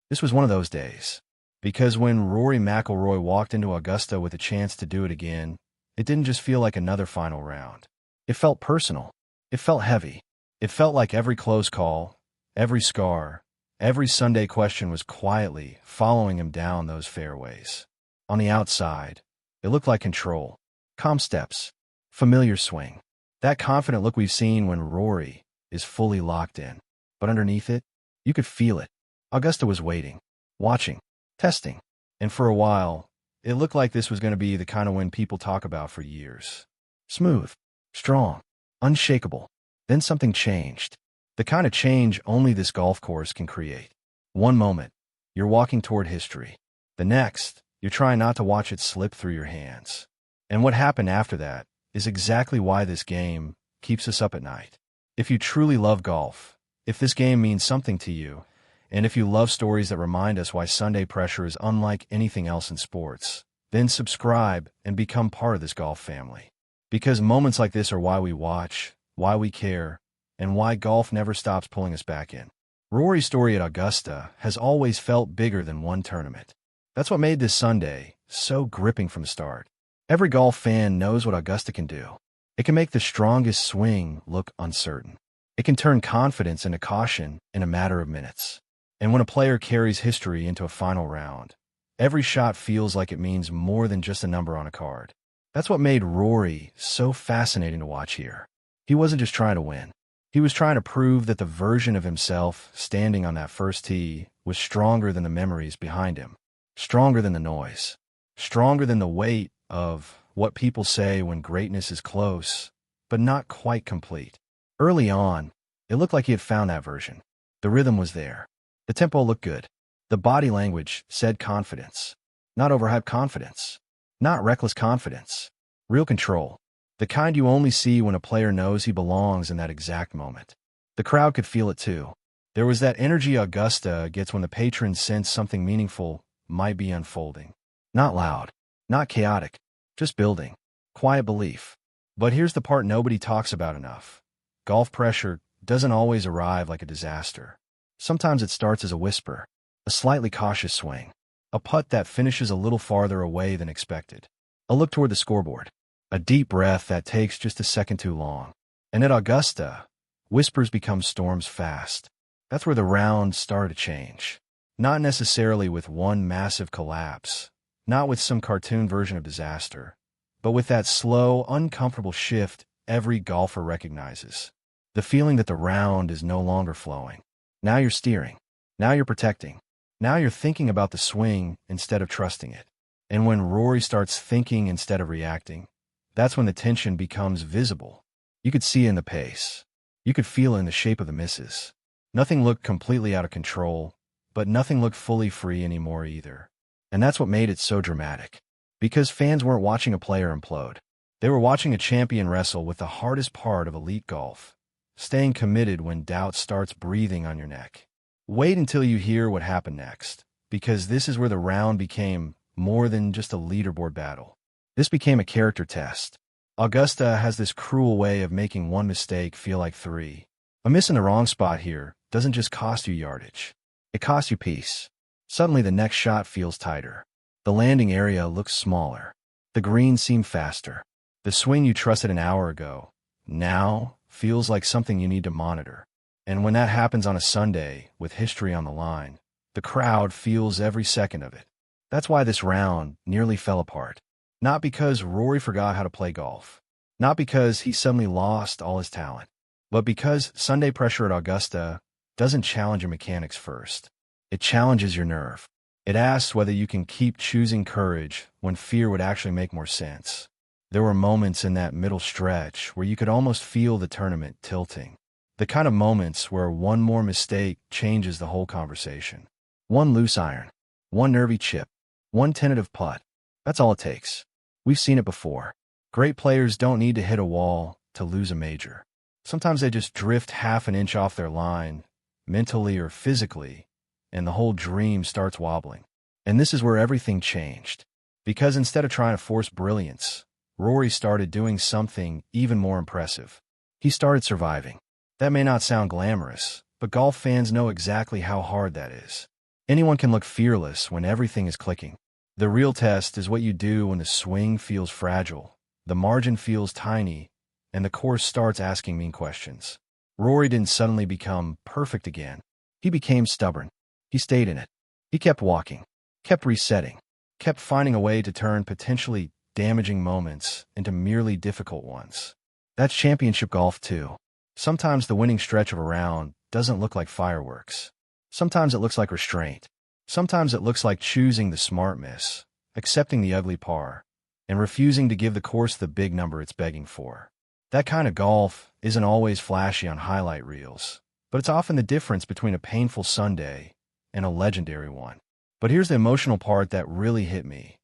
This was one of those days. Because when Rory McIlroy walked into Augusta with a chance to do it again, it didn't just feel like another final round. It felt personal. It felt heavy. It felt like every close call, every scar, every Sunday question was quietly following him down those fairways. On the outside, it looked like control, calm steps, familiar swing. That confident look we've seen when Rory is fully locked in. But underneath it, you could feel it. Augusta was waiting, watching, testing. And for a while, it looked like this was going to be the kind of win people talk about for years. Smooth, strong, unshakable. Then something changed. The kind of change only this golf course can create. One moment, you're walking toward history. The next, you're trying not to watch it slip through your hands. And what happened after that is exactly why this game keeps us up at night. If you truly love golf, if this game means something to you, and if you love stories that remind us why Sunday pressure is unlike anything else in sports, then subscribe and become part of this golf family. Because moments like this are why we watch, why we care, and why golf never stops pulling us back in. Rory's story at Augusta has always felt bigger than one tournament. That's what made this Sunday so gripping from the start. Every golf fan knows what Augusta can do. It can make the strongest swing look uncertain. It can turn confidence into caution in a matter of minutes. And when a player carries history into a final round, every shot feels like it means more than just a number on a card. That's what made Rory so fascinating to watch here. He wasn't just trying to win. He was trying to prove that the version of himself standing on that first tee was stronger than the memories behind him, stronger than the noise, stronger than the weight of what people say when greatness is close, but not quite complete. Early on, it looked like he had found that version. The rhythm was there. The tempo looked good. The body language said confidence. Not overhyped confidence. Not reckless confidence. Real control. The kind you only see when a player knows he belongs in that exact moment. The crowd could feel it too. There was that energy Augusta gets when the patrons sense something meaningful might be unfolding. Not loud. Not chaotic. Just building. Quiet belief. But here's the part nobody talks about enough. Golf pressure doesn't always arrive like a disaster. Sometimes it starts as a whisper, a slightly cautious swing, a putt that finishes a little farther away than expected, a look toward the scoreboard, a deep breath that takes just a second too long. And at Augusta, whispers become storms fast. That's where the round started to change. Not necessarily with one massive collapse, not with some cartoon version of disaster, but with that slow, uncomfortable shift every golfer recognizes. The feeling that the round is no longer flowing. Now you're steering. Now you're protecting. Now you're thinking about the swing instead of trusting it. And when Rory starts thinking instead of reacting, that's when the tension becomes visible. You could see it in the pace. You could feel it in the shape of the misses. Nothing looked completely out of control, but nothing looked fully free anymore either. And that's what made it so dramatic. Because fans weren't watching a player implode. They were watching a champion wrestle with the hardest part of elite golf. Staying committed when doubt starts breathing on your neck. Wait until you hear what happened next, because this is where the round became more than just a leaderboard battle. This became a character test. Augusta has this cruel way of making one mistake feel like three. A miss in the wrong spot here doesn't just cost you yardage. It costs you peace. Suddenly the next shot feels tighter. The landing area looks smaller. The greens seem faster. The swing you trusted an hour ago now feels like something you need to monitor. And when that happens on a Sunday, with history on the line, the crowd feels every second of it. That's why this round nearly fell apart. Not because Rory forgot how to play golf. Not because he suddenly lost all his talent. But because Sunday pressure at Augusta doesn't challenge your mechanics first. It challenges your nerve. It asks whether you can keep choosing courage when fear would actually make more sense. There were moments in that middle stretch where you could almost feel the tournament tilting. The kind of moments where one more mistake changes the whole conversation. One loose iron, one nervy chip, one tentative putt. That's all it takes. We've seen it before. Great players don't need to hit a wall to lose a major. Sometimes they just drift half an inch off their line, mentally or physically, and the whole dream starts wobbling. And this is where everything changed. Because instead of trying to force brilliance, Rory started doing something even more impressive. He started surviving. That may not sound glamorous, but golf fans know exactly how hard that is. Anyone can look fearless when everything is clicking. The real test is what you do when the swing feels fragile, the margin feels tiny, and the course starts asking mean questions. Rory didn't suddenly become perfect again. He became stubborn. He stayed in it. He kept walking, kept resetting, kept finding a way to turn potentially damaging moments into merely difficult ones. That's championship golf too. Sometimes the winning stretch of a round doesn't look like fireworks. Sometimes it looks like restraint. Sometimes it looks like choosing the smart miss, accepting the ugly par, and refusing to give the course the big number it's begging for. That kind of golf isn't always flashy on highlight reels, but it's often the difference between a painful Sunday and a legendary one. But here's the emotional part that really hit me.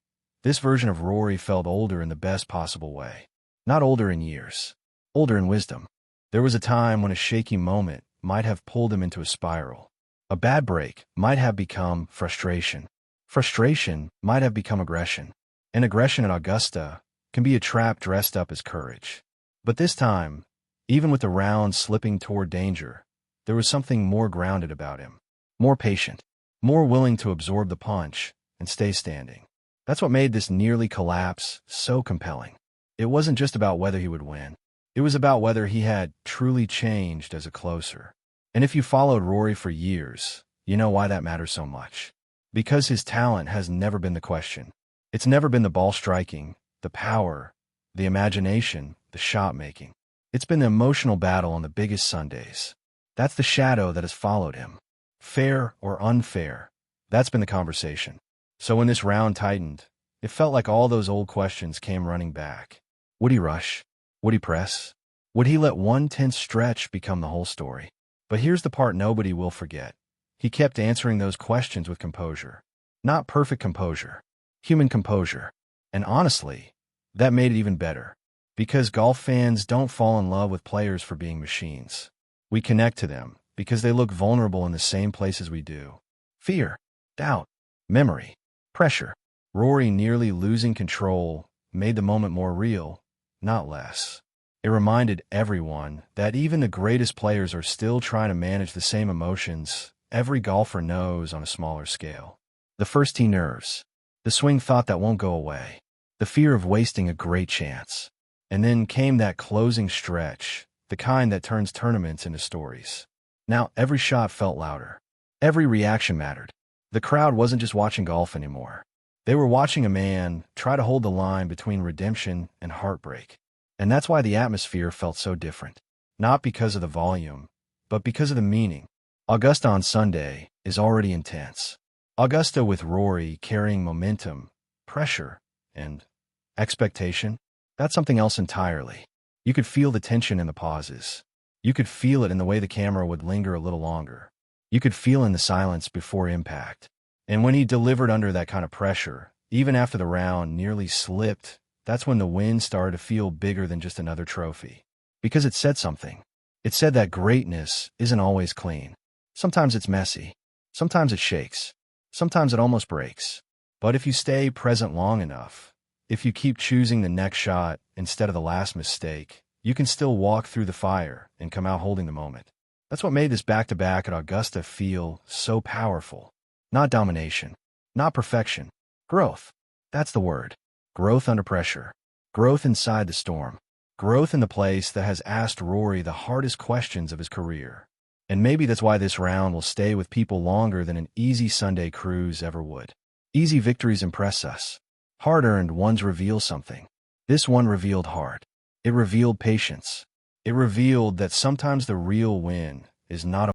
This version of Rory felt older in the best possible way. Not older in years, older in wisdom. There was a time when a shaky moment might have pulled him into a spiral. A bad break might have become frustration. Frustration might have become aggression. And aggression at Augusta can be a trap dressed up as courage. But this time, even with the round slipping toward danger, there was something more grounded about him. More patient. More willing to absorb the punch and stay standing. That's what made this nearly collapse so compelling. It wasn't just about whether he would win. It was about whether he had truly changed as a closer. And if you followed Rory for years, you know why that matters so much. Because his talent has never been the question. It's never been the ball striking, the power, the imagination, the shot making. It's been the emotional battle on the biggest Sundays. That's the shadow that has followed him. Fair or unfair, that's been the conversation. So when this round tightened, it felt like all those old questions came running back. Would he rush? Would he press? Would he let one tense stretch become the whole story? But here's the part nobody will forget. He kept answering those questions with composure. Not perfect composure. Human composure. And honestly, that made it even better. Because golf fans don't fall in love with players for being machines. We connect to them because they look vulnerable in the same places we do. Fear, doubt, memory, pressure. Rory nearly losing control made the moment more real, not less. It reminded everyone that even the greatest players are still trying to manage the same emotions every golfer knows on a smaller scale. The first tee nerves, the swing thought that won't go away, the fear of wasting a great chance. And then came that closing stretch, the kind that turns tournaments into stories. Now every shot felt louder. Every reaction mattered. The crowd wasn't just watching golf anymore. They were watching a man try to hold the line between redemption and heartbreak. And that's why the atmosphere felt so different. Not because of the volume, but because of the meaning. Augusta on Sunday is already intense. Augusta with Rory carrying momentum, pressure, and expectation. That's something else entirely. You could feel the tension in the pauses. You could feel it in the way the camera would linger a little longer. You could feel in the silence before impact. And when he delivered under that kind of pressure, even after the round nearly slipped, that's when the win started to feel bigger than just another trophy. Because it said something. It said that greatness isn't always clean. Sometimes it's messy. Sometimes it shakes. Sometimes it almost breaks. But if you stay present long enough, if you keep choosing the next shot instead of the last mistake, you can still walk through the fire and come out holding the moment. That's what made this back-to-back at Augusta feel so powerful. Not domination. Not perfection. Growth. That's the word. Growth under pressure. Growth inside the storm. Growth in the place that has asked Rory the hardest questions of his career. And maybe that's why this round will stay with people longer than an easy Sunday cruise ever would. Easy victories impress us. Hard-earned ones reveal something. This one revealed heart. It revealed patience. It revealed that sometimes the real win is not a